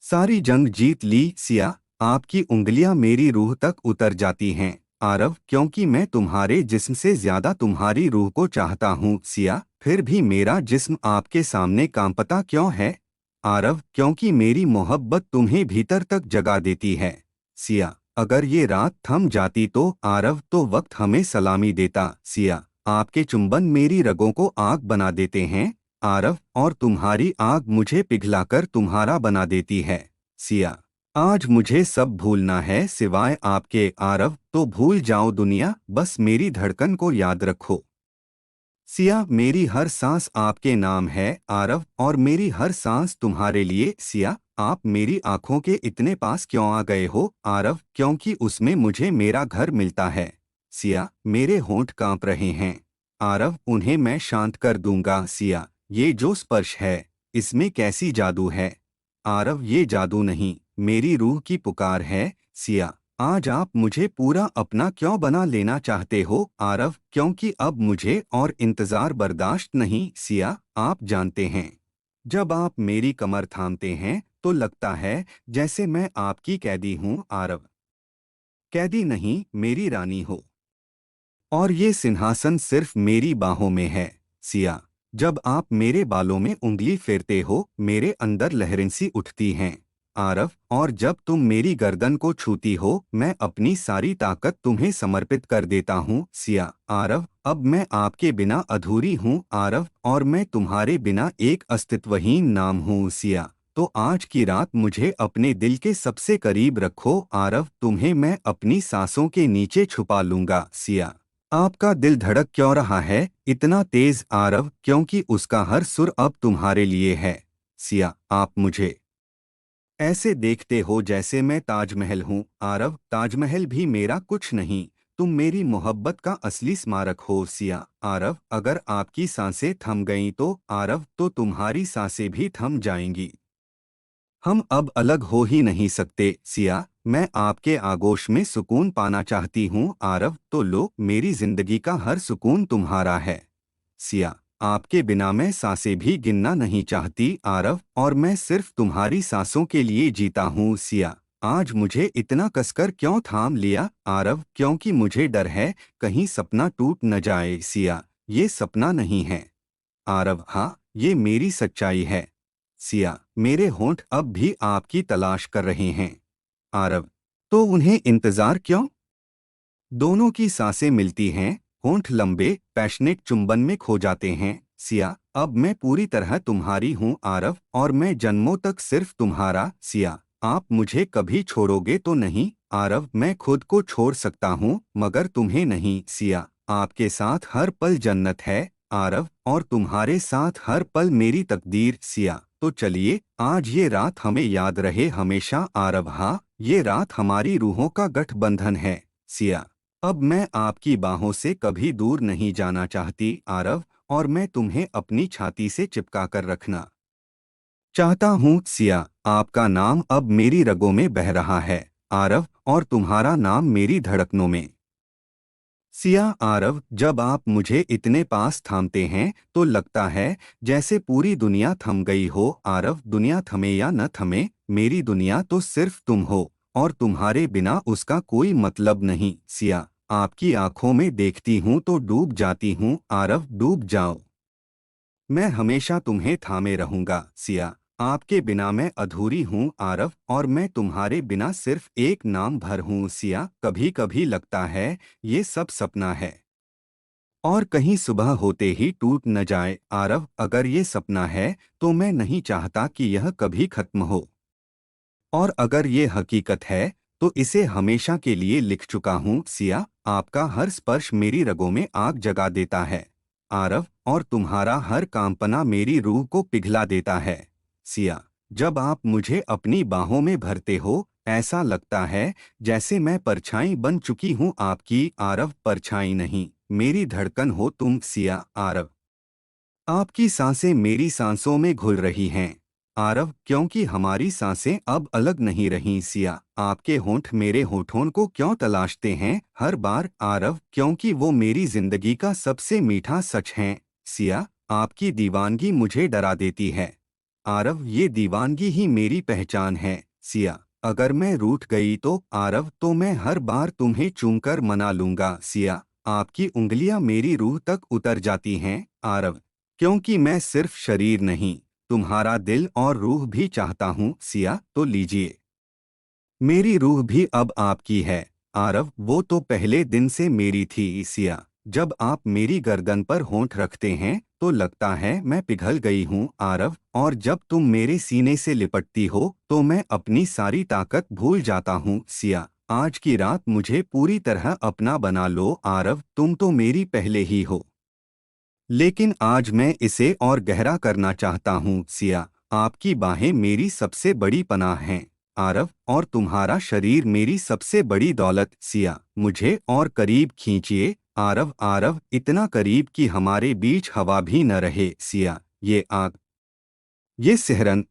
सारी जंग जीत ली। सिया, आपकी उंगलियां मेरी रूह तक उतर जाती हैं। आरव, क्योंकि मैं तुम्हारे जिस्म से ज्यादा तुम्हारी रूह को चाहता हूँ। सिया, फिर भी मेरा जिस्म आपके सामने कांपता क्यों है? आरव, क्योंकि मेरी मोहब्बत तुम्हें भीतर तक जगा देती है। सिया, अगर ये रात थम जाती तो? आरव, तो वक्त हमें सलामी देता। सिया, आपके चुंबन मेरी रगों को आग बना देते हैं। आरव, और तुम्हारी आग मुझे पिघलाकर तुम्हारा बना देती है। सिया, आज मुझे सब भूलना है सिवाय आपके। आरव, तो भूल जाओ दुनिया, बस मेरी धड़कन को याद रखो। सिया, मेरी हर सांस आपके नाम है। आरव, और मेरी हर सांस तुम्हारे लिए। सिया, आप मेरी आंखों के इतने पास क्यों आ गए हो? आरव, क्योंकि उसमें मुझे मेरा घर मिलता है। सिया, मेरे होंठ कांप रहे हैं। आरव, उन्हें मैं शांत कर दूंगा। सिया, ये जो स्पर्श है, इसमें कैसी जादू है? आरव, ये जादू नहीं, मेरी रूह की पुकार है। सिया, आज आप मुझे पूरा अपना क्यों बना लेना चाहते हो? आरव, क्योंकि अब मुझे और इंतजार बर्दाश्त नहीं। सिया, आप जानते हैं, जब आप मेरी कमर थामते हैं तो लगता है जैसे मैं आपकी कैदी हूँ। आरव, कैदी नहीं, मेरी रानी हो, और ये सिंहासन सिर्फ मेरी बाहों में है। सिया, जब आप मेरे बालों में उंगली फेरते हो, मेरे अंदर लहरें सी उठती हैं। आरव, और जब तुम मेरी गर्दन को छूती हो, मैं अपनी सारी ताकत तुम्हें समर्पित कर देता हूँ। सिया, आरव, अब मैं आपके बिना अधूरी हूँ। आरव, और मैं तुम्हारे बिना एक अस्तित्वहीन नाम हूँ। सिया, तो आज की रात मुझे अपने दिल के सबसे करीब रखो। आरव, तुम्हें मैं अपनी सांसों के नीचे छुपा लूंगा। सिया, आपका दिल धड़क क्यों रहा है इतना तेज? आरव, क्योंकि उसका हर सुर अब तुम्हारे लिए है। सिया, आप मुझे ऐसे देखते हो जैसे मैं ताजमहल हूँ। आरव, ताजमहल भी मेरा कुछ नहीं, तुम मेरी मोहब्बत का असली स्मारक हो। सिया, आरव, अगर आपकी सांसें थम गईं तो? आरव, तो तुम्हारी सांसें भी थम जाएंगी। हम अब अलग हो ही नहीं सकते। सिया, मैं आपके आगोश में सुकून पाना चाहती हूँ। आरव, तो लो, मेरी जिंदगी का हर सुकून तुम्हारा है। सिया, आपके बिना मैं सांसें भी गिनना नहीं चाहती। आरव, और मैं सिर्फ तुम्हारी सांसों के लिए जीता हूँ। सिया, आज मुझे इतना कसकर क्यों थाम लिया? आरव, क्योंकि मुझे डर है कहीं सपना टूट न जाए। सिया, ये सपना नहीं है। आरव, हाँ, ये मेरी सच्चाई है। सिया, मेरे होंठ अब भी आपकी तलाश कर रहे हैं। आरव, तो उन्हें इंतजार क्यों? दोनों की सांसें मिलती हैं, होंठ लंबे पैशनेट चुंबन में खो जाते हैं। सिया, अब मैं पूरी तरह तुम्हारी हूँ। आरव, और मैं जन्मों तक सिर्फ तुम्हारा। सिया, आप मुझे कभी छोड़ोगे तो नहीं? आरव, मैं खुद को छोड़ सकता हूँ मगर तुम्हें नहीं। सिया, आपके साथ हर पल जन्नत है। आरव, और तुम्हारे साथ हर पल मेरी तकदीर। सिया, तो चलिए आज ये रात हमें याद रहे हमेशा। आरव, हाँ, ये रात हमारी रूहों का गठबंधन है। सिया, अब मैं आपकी बाहों से कभी दूर नहीं जाना चाहती। आरव, और मैं तुम्हें अपनी छाती से चिपका कर रखना चाहता हूँ। सिया, आपका नाम अब मेरी रगों में बह रहा है। आरव, और तुम्हारा नाम मेरी धड़कनों में। सिया, आरव, जब आप मुझे इतने पास थामते हैं तो लगता है जैसे पूरी दुनिया थम गई हो। आरव, दुनिया थमे या न थमे, मेरी दुनिया तो सिर्फ तुम हो, और तुम्हारे बिना उसका कोई मतलब नहीं। सिया, आपकी आंखों में देखती हूँ तो डूब जाती हूँ। आरव, डूब जाओ, मैं हमेशा तुम्हें थामे रहूंगा। सिया, आपके बिना मैं अधूरी हूँ। आरव, और मैं तुम्हारे बिना सिर्फ एक नाम भर हूँ। सिया, कभी कभी लगता है ये सब सपना है और कहीं सुबह होते ही टूट न जाए। आरव, अगर ये सपना है तो मैं नहीं चाहता कि यह कभी खत्म हो, और अगर ये हकीकत है तो इसे हमेशा के लिए लिख चुका हूँ। सिया, आपका हर स्पर्श मेरी रगों में आग जगा देता है। आरव, और तुम्हारा हर कांपना मेरी रूह को पिघला देता है। सिया, जब आप मुझे अपनी बाहों में भरते हो, ऐसा लगता है जैसे मैं परछाई बन चुकी हूँ आपकी। आरव, परछाई नहीं, मेरी धड़कन हो तुम। सिया, आरव, आपकी सांसें मेरी सांसों में घुल रही हैं। आरव, क्योंकि हमारी सांसें अब अलग नहीं रहीं। सिया, आपके होंठ मेरे होठों को क्यों तलाशते हैं हर बार? आरव, क्योंकि वो मेरी जिंदगी का सबसे मीठा सच है। सिया, आपकी दीवानगी मुझे डरा देती है। आरव, ये दीवानगी ही मेरी पहचान है। सिया, अगर मैं रूठ गई तो आरव तो मैं हर बार तुम्हें चूमकर मना लूंगा सिया। आपकी उंगलियां मेरी रूह तक उतर जाती हैं आरव, क्योंकि मैं सिर्फ शरीर नहीं, तुम्हारा दिल और रूह भी चाहता हूँ सिया। तो लीजिए, मेरी रूह भी अब आपकी है आरव, वो तो पहले दिन से मेरी थी सिया। जब आप मेरी गर्दन पर होंठ रखते हैं तो लगता है मैं पिघल गई हूँ आरव, और जब तुम मेरे सीने से लिपटती हो तो मैं अपनी सारी ताकत भूल जाता हूँ सिया। आज की रात मुझे पूरी तरह अपना बना लो आरव, तुम तो मेरी पहले ही हो, लेकिन आज मैं इसे और गहरा करना चाहता हूँ सिया। आपकी बाहें मेरी सबसे बड़ी पनाह हैं आरव, और तुम्हारा शरीर मेरी सबसे बड़ी दौलत सिया। मुझे और करीब खींचिए आरव, आरव इतना करीब कि हमारे बीच हवा भी न रहे सिया। ये आग, ये सिहरन,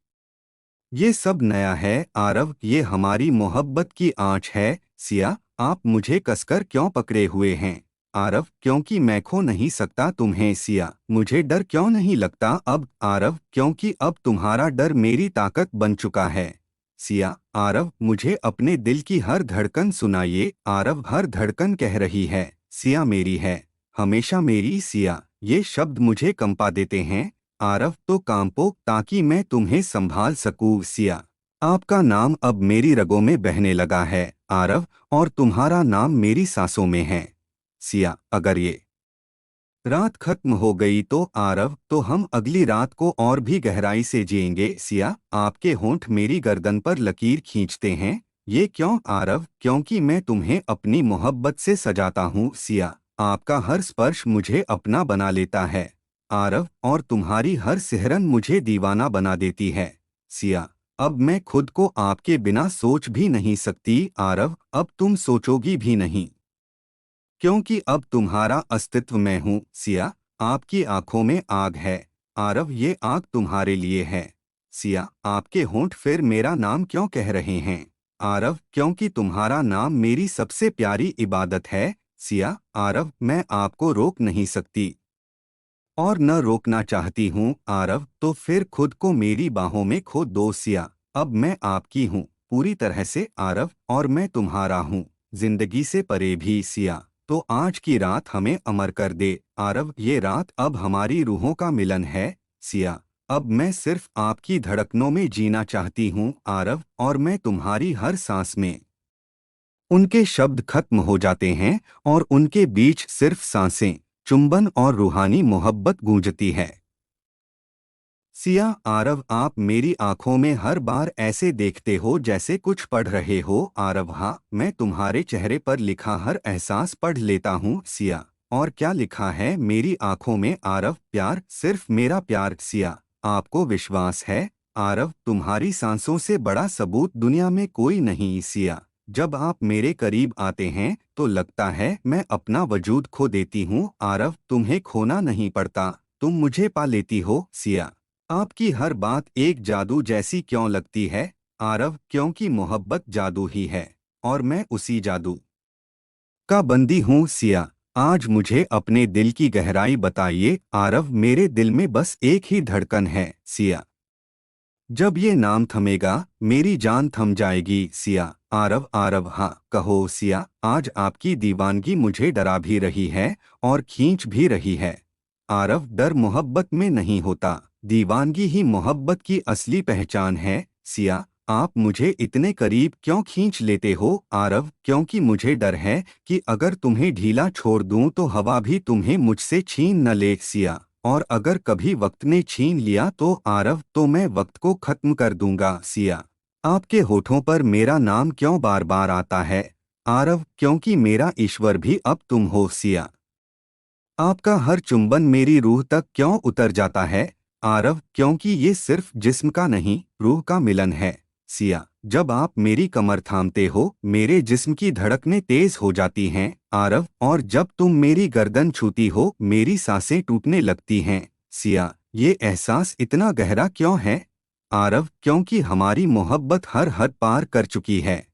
ये सब नया है आरव, ये हमारी मोहब्बत की आँच है सिया। आप मुझे कसकर क्यों पकड़े हुए हैं आरव, क्योंकि मैं खो नहीं सकता तुम्हें सिया। मुझे डर क्यों नहीं लगता अब आरव, क्योंकि अब तुम्हारा डर मेरी ताकत बन चुका है सिया। आरव मुझे अपने दिल की हर धड़कन सुनाइए आरव, हर धड़कन कह रही है सिया मेरी है, हमेशा मेरी सिया। ये शब्द मुझे कंपा देते हैं आरव, तो कांपो ताकि मैं तुम्हें संभाल सकूं सिया। आपका नाम अब मेरी रगों में बहने लगा है आरव, और तुम्हारा नाम मेरी सांसों में है सिया। अगर ये रात खत्म हो गई तो आरव, तो हम अगली रात को और भी गहराई से जिएंगे सिया। आपके होंठ मेरी गर्दन पर लकीर खींचते हैं, ये क्यों आरव, क्योंकि मैं तुम्हें अपनी मोहब्बत से सजाता हूँ सिया। आपका हर स्पर्श मुझे अपना बना लेता है आरव, और तुम्हारी हर सिहरन मुझे दीवाना बना देती है सिया। अब मैं खुद को आपके बिना सोच भी नहीं सकती आरव, अब तुम सोचोगी भी नहीं, क्योंकि अब तुम्हारा अस्तित्व मैं हूँ सिया। आपकी आंखों में आग है आरव, ये आग तुम्हारे लिए है सिया। आपके होंठ फिर मेरा नाम क्यों कह रहे हैं आरव, क्योंकि तुम्हारा नाम मेरी सबसे प्यारी इबादत है सिया। आरव मैं आपको रोक नहीं सकती और न रोकना चाहती हूँ आरव, तो फिर खुद को मेरी बाहों में खो दो सिया। अब मैं आपकी हूँ पूरी तरह से आरव, और मैं तुम्हारा हूँ जिंदगी से परे भी सिया। तो आज की रात हमें अमर कर दे आरव, ये रात अब हमारी रूहों का मिलन है सिया। अब मैं सिर्फ आपकी धड़कनों में जीना चाहती हूँ आरव, और मैं तुम्हारी हर सांस में। उनके शब्द खत्म हो जाते हैं और उनके बीच सिर्फ सांसें, चुंबन और रूहानी मोहब्बत गूंजती है। सिया आरव आप मेरी आंखों में हर बार ऐसे देखते हो जैसे कुछ पढ़ रहे हो आरव। हाँ, मैं तुम्हारे चेहरे पर लिखा हर एहसास पढ़ लेता हूँ सिया। और क्या लिखा है मेरी आंखों में आरव, प्यार, सिर्फ मेरा प्यार सिया। आपको विश्वास है आरव, तुम्हारी सांसों से बड़ा सबूत दुनिया में कोई नहीं सिया। जब आप मेरे करीब आते हैं तो लगता है मैं अपना वजूद खो देती हूँ आरव, तुम्हें खोना नहीं पड़ता, तुम मुझे पा लेती हो सिया। आपकी हर बात एक जादू जैसी क्यों लगती है आरव, क्योंकि मोहब्बत जादू ही है, और मैं उसी जादू का बंदी हूँ सिया। आज मुझे अपने दिल की गहराई बताइए आरव, मेरे दिल में बस एक ही धड़कन है सिया। जब ये नाम थमेगा मेरी जान थम जाएगी सिया। आरव, आरव हाँ कहो सिया। आज आपकी दीवानगी मुझे डरा भी रही है और खींच भी रही है आरव, डर मोहब्बत में नहीं होता, दीवानगी ही मोहब्बत की असली पहचान है सिया। आप मुझे इतने करीब क्यों खींच लेते हो आरव, क्योंकि मुझे डर है कि अगर तुम्हें ढीला छोड़ दूं तो हवा भी तुम्हें मुझसे छीन न ले सिया। और अगर कभी वक्त ने छीन लिया तो आरव, तो मैं वक्त को खत्म कर दूंगा सिया। आपके होठों पर मेरा नाम क्यों बार बार आता है आरव, क्योंकि मेरा ईश्वर भी अब तुम हो सिया। आपका हर चुंबन मेरी रूह तक क्यों उतर जाता है आरव, क्योंकि ये सिर्फ जिस्म का नहीं रूह का मिलन है सिया। जब आप मेरी कमर थामते हो मेरे जिस्म की धड़कनें तेज हो जाती हैं आरव, और जब तुम मेरी गर्दन छूती हो मेरी सांसें टूटने लगती हैं सिया। ये एहसास इतना गहरा क्यों है आरव, क्योंकि हमारी मोहब्बत हर हद पार कर चुकी है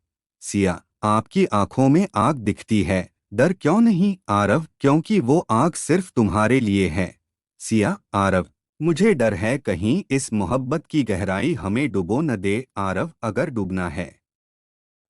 सिया। आपकी आंखों में आग दिखती है, डर क्यों नहीं आरव, क्योंकि वो आग सिर्फ तुम्हारे लिए है सिया। आरव मुझे डर है कहीं इस मोहब्बत की गहराई हमें डुबो न दे आरव, अगर डूबना है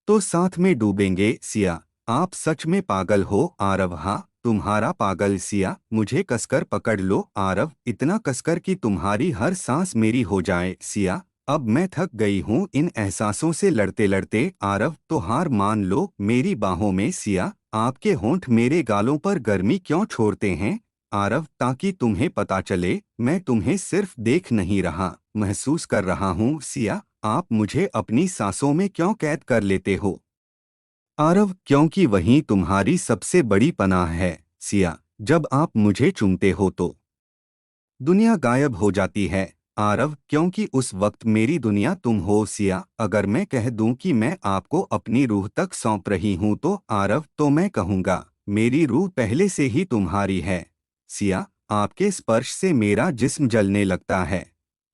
तो साथ में डूबेंगे। सिया, आप सच में पागल हो। आरव, हाँ, तुम्हारा पागल। सिया, मुझे कसकर पकड़ लो। आरव, इतना कसकर कि तुम्हारी हर सांस मेरी हो जाए। सिया, अब मैं थक गई हूँ इन एहसासों से लड़ते लड़ते। आरव, तो हार मान लो मेरी बाहों में। सिया, आपके होंठ मेरे गालों पर गर्मी क्यों छोड़ते हैं? आरव, ताकि तुम्हें पता चले मैं तुम्हें सिर्फ देख नहीं रहा, महसूस कर रहा हूँ। सिया, आप मुझे अपनी सांसों में क्यों कैद कर लेते हो? आरव, क्योंकि वही तुम्हारी सबसे बड़ी पनाह है। सिया, जब आप मुझे चूमते हो तो दुनिया गायब हो जाती है। आरव, क्योंकि उस वक्त मेरी दुनिया तुम हो। सिया, अगर मैं कह दूं कि मैं आपको अपनी रूह तक सौंप रही हूं तो आरव, तो मैं कहूंगा मेरी रूह पहले से ही तुम्हारी है। सिया, आपके स्पर्श से मेरा जिस्म जलने लगता है।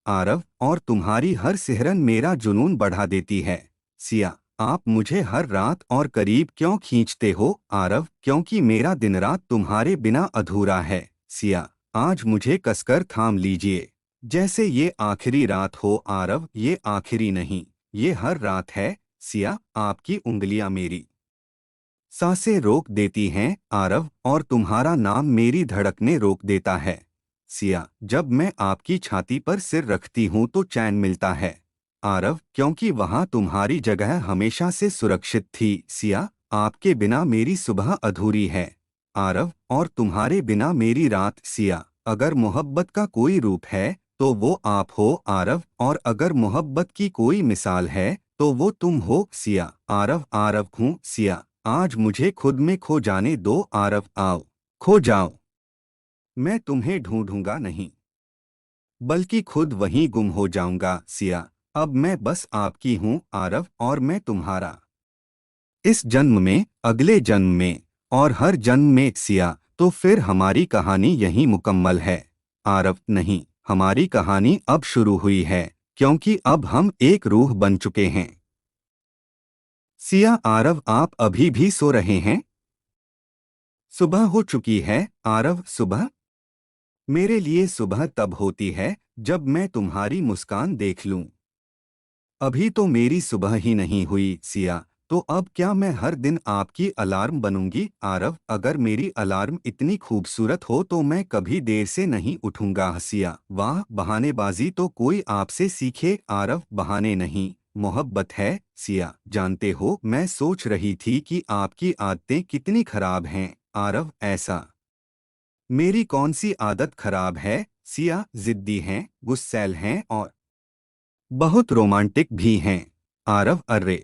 आरव, और तुम्हारी हर सिहरन मेरा जुनून बढ़ा देती है। सिया, आप मुझे हर रात और करीब क्यों खींचते हो? आरव, क्योंकि मेरा दिन रात तुम्हारे बिना अधूरा है। सिया, आज मुझे कसकर थाम लीजिए, जैसे ये आखिरी रात हो। आरव, ये आखिरी नहीं, ये हर रात है। सिया, आपकी उंगलियां मेरी सांसें रोक देती हैं। आरव, और तुम्हारा नाम मेरी धड़कने रोक देता है। सिया, जब मैं आपकी छाती पर सिर रखती हूँ तो चैन मिलता है। आरव, क्योंकि वहाँ तुम्हारी जगह हमेशा से सुरक्षित थी। सिया, आपके बिना मेरी सुबह अधूरी है। आरव, और तुम्हारे बिना मेरी रात। सिया, अगर मोहब्बत का कोई रूप है तो वो आप हो। आरव, और अगर मोहब्बत की कोई मिसाल है तो वो तुम हो। सिया, आरव, आरव हूँ। सिया, आज मुझे खुद में खो जाने दो। आरव, आओ, खो जाओ। मैं तुम्हें ढूंढूंगा नहीं, बल्कि खुद वहीं गुम हो जाऊंगा। सिया, अब मैं बस आपकी हूँ। आरव, और मैं तुम्हारा। इस जन्म में, अगले जन्म में, और हर जन्म में। सिया, तो फिर हमारी कहानी यहीं मुकम्मल है? आरव, नहीं, हमारी कहानी अब शुरू हुई है, क्योंकि अब हम एक रूह बन चुके हैं। सिया, आरव, आप अभी भी सो रहे हैं? सुबह हो चुकी है। आरव, सुबह? मेरे लिए सुबह तब होती है जब मैं तुम्हारी मुस्कान देख लूं। अभी तो मेरी सुबह ही नहीं हुई। सिया, तो अब क्या मैं हर दिन आपकी अलार्म बनूंगी? आरव, अगर मेरी अलार्म इतनी खूबसूरत हो तो मैं कभी देर से नहीं उठूंगा। सिया, वाह, बहानेबाजी तो कोई आपसे सीखे। आरव, बहाने नहीं, मोहब्बत है। सिया, जानते हो मैं सोच रही थी कि आपकी आदतें कितनी खराब हैं। आरव, ऐसा मेरी कौन सी आदत खराब है? सिया, जिद्दी हैं, गुस्सैल हैं और बहुत रोमांटिक भी हैं। आरव, अर्रे,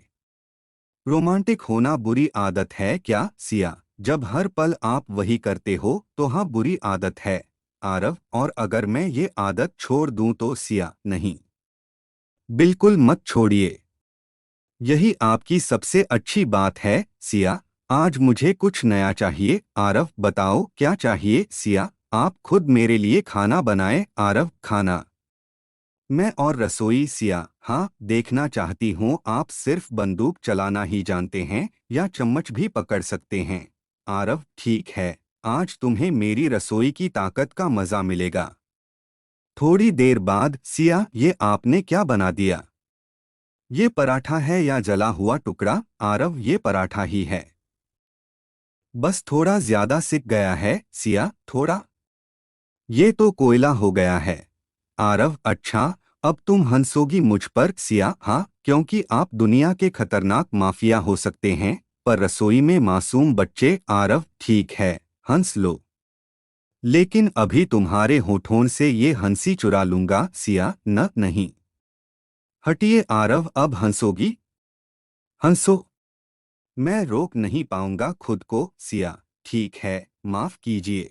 रोमांटिक होना बुरी आदत है क्या? सिया, जब हर पल आप वही करते हो तो हाँ, बुरी आदत है। आरव, और अगर मैं ये आदत छोड़ दूं तो? सिया, नहीं, बिल्कुल मत छोड़िए, यही आपकी सबसे अच्छी बात है। सिया, आज मुझे कुछ नया चाहिए। आरव, बताओ क्या चाहिए? सिया, आप खुद मेरे लिए खाना बनाए। आरव, खाना? मैं और रसोई? सिया, हाँ, देखना चाहती हूँ आप सिर्फ बंदूक चलाना ही जानते हैं या चम्मच भी पकड़ सकते हैं। आरव, ठीक है, आज तुम्हें मेरी रसोई की ताकत का मजा मिलेगा। थोड़ी देर बाद, सिया, ये आपने क्या बना दिया? ये पराठा है या जला हुआ टुकड़ा? आरव, ये पराठा ही है, बस थोड़ा ज्यादा सिक गया है। सिया, थोड़ा? ये तो कोयला हो गया है। आरव, अच्छा, अब तुम हंसोगी मुझ पर? सिया, हाँ, क्योंकि आप दुनिया के खतरनाक माफिया हो सकते हैं पर रसोई में मासूम बच्चे। आरव, ठीक है, हंस लो, लेकिन अभी तुम्हारे होठों से ये हंसी चुरा लूंगा। सिया, न, नहीं, हटिए। आरव, अब हंसोगी? हंसो, मैं रोक नहीं पाऊंगा खुद को। सिया, ठीक है, माफ कीजिए,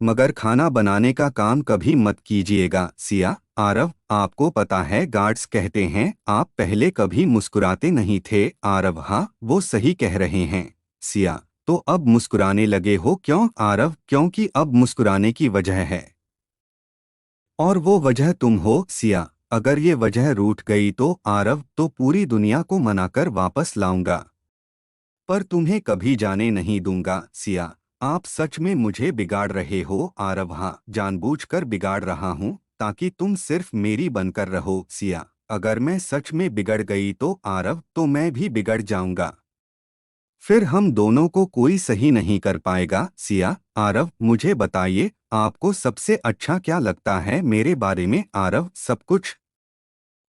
मगर खाना बनाने का काम कभी मत कीजिएगा। सिया, आरव, आपको पता है गार्ड्स कहते हैं आप पहले कभी मुस्कुराते नहीं थे। आरव, हाँ, वो सही कह रहे हैं। सिया, तो अब मुस्कुराने लगे हो क्यों? आरव, क्योंकि अब मुस्कुराने की वजह है, और वो वजह तुम हो। सिया, अगर ये वजह रूठ गई तो? आरव, तो पूरी दुनिया को मनाकर वापस लाऊंगा, पर तुम्हें कभी जाने नहीं दूंगा। सिया, आप सच में मुझे बिगाड़ रहे हो? आरव, हाँ, जानबूझकर बिगाड़ रहा हूँ ताकि तुम सिर्फ मेरी बनकर रहो। सिया, अगर मैं सच में बिगड़ गई तो आरव, तो मैं भी बिगड़ जाऊंगा। फिर हम दोनों को कोई सही नहीं कर पाएगा। सिया, आरव, मुझे बताइए, आपको सबसे अच्छा क्या लगता है मेरे बारे में? आरव, सब कुछ।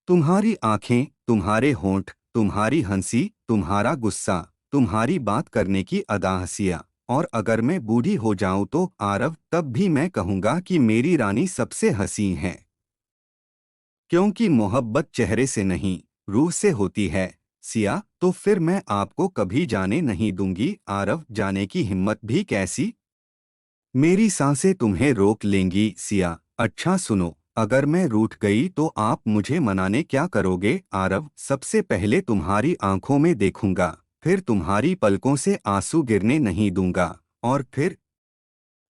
तुम्हारी आंखें, तुम्हारे होंठ, तुम्हारी हंसी, तुम्हारा गुस्सा, तुम्हारी बात करने की अदा। सिया, और अगर मैं बूढ़ी हो जाऊं तो? आरव, तब भी मैं कहूंगा कि मेरी रानी सबसे हसीन है, क्योंकि मोहब्बत चेहरे से नहीं, रूह से होती है। सिया, तो फिर मैं आपको कभी जाने नहीं दूंगी। आरव, जाने की हिम्मत भी कैसी? मेरी सांसें तुम्हें रोक लेंगी। सिया, अच्छा सुनो, अगर मैं रूठ गई तो आप मुझे मनाने क्या करोगे? आरव, सबसे पहले तुम्हारी आंखों में देखूंगा, फिर तुम्हारी पलकों से आंसू गिरने नहीं दूंगा, और फिर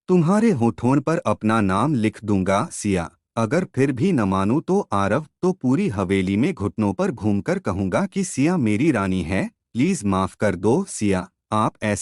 तुम्हारे होठों पर अपना नाम लिख दूंगा। सिया, अगर फिर भी न मानूं तो? आरव, तो पूरी हवेली में घुटनों पर घूमकर कहूंगा कि सिया मेरी रानी है, प्लीज माफ कर दो। सिया, आप ऐसे